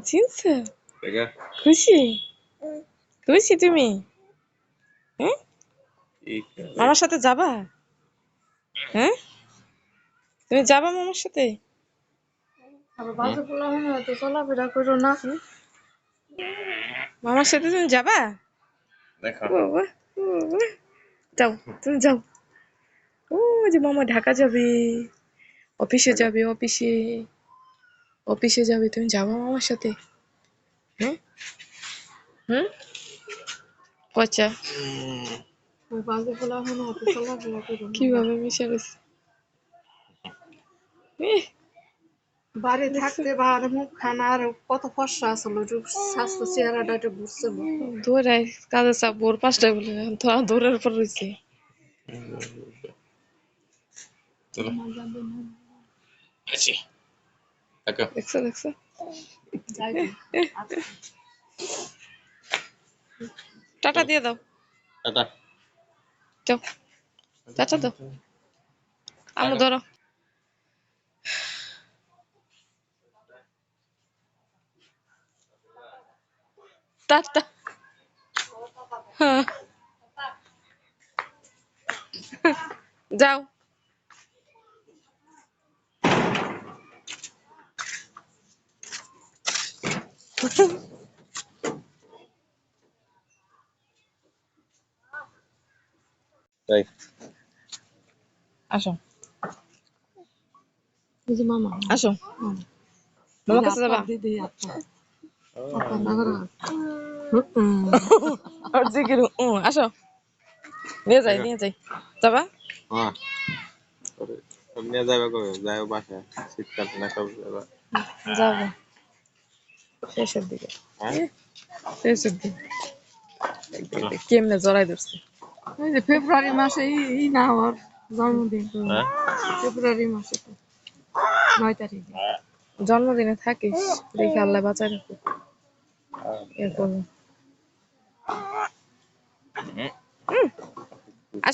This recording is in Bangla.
চিনছো? খুশি খুশি তুমি? হ্যাঁ, মামার সাথে যাবা? হ্যাঁ, তুমি যাবা মামার সাথে? চলাফেরা করো না, মামার সাথে তুমি যাবা? যাও, তুমি যাও। ও যে মামা ঢাকা যাবে, অফিসে যাবে, অফিসে যাবে, তুমি যাবা মামার সাথে? হ্যাঁ, হুম, পচা কিভাবে মিশে গেছে বাড়ি থাকতে বাহার মুখ খানা আর কত ফর্সা আসলো, স্বাস্থ্য চেহারাটা একটু বুঝছিল। দৌড়ায় কাজে চাপ ভোর 5টায় বলে তো দৌড়ের উপর রয়েছে। দেখছো দেখছো, টাটা দিয়ে দাও, যাও টাটা দাও, আমু ধরো টাটা। হ্যাঁ, যাও। আসো মামা আসো, মামার কাছে যাবা? দিদি আর জিগির আসো, নিয়ে যাই যাবা? নিয়ে যাবে কবে? যাও বাসায়, শীতকাল না কবে যাবা? যাবো শেষের দিকে, শেষের দিকে কেমনে জড়াই ধরছে। ওই যে ফেব্রুয়ারি মাসে ই না ওর জন্মদিন, ফেব্রুয়ারি মাসে তো 9 তারিখে জন্মদিনে থাকিস, দেখি আল্লাহ বাঁচায় রাখুক। এরপর